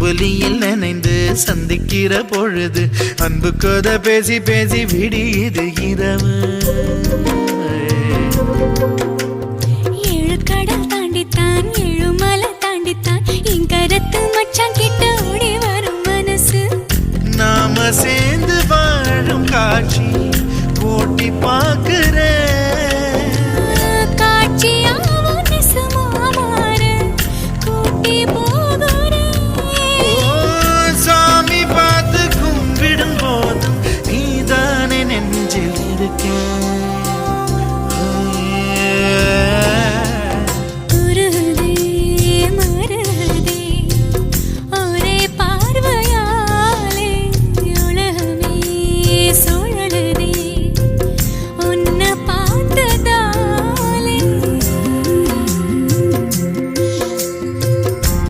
அம்புலியில் நனைந்து சந்திக்கிற பொழுது அன்பு கதை பேசி பேசி விடியுது இரவு. ஏழு கடல் தாண்டித்தான் ஏழு மலை தாண்டித்தான் என் கருத்து மச்சான் கிட்ட ஓடி வரும் மனசு. நாம சேர்ந்து வாழும் காட்சி போட்டி பார்க்க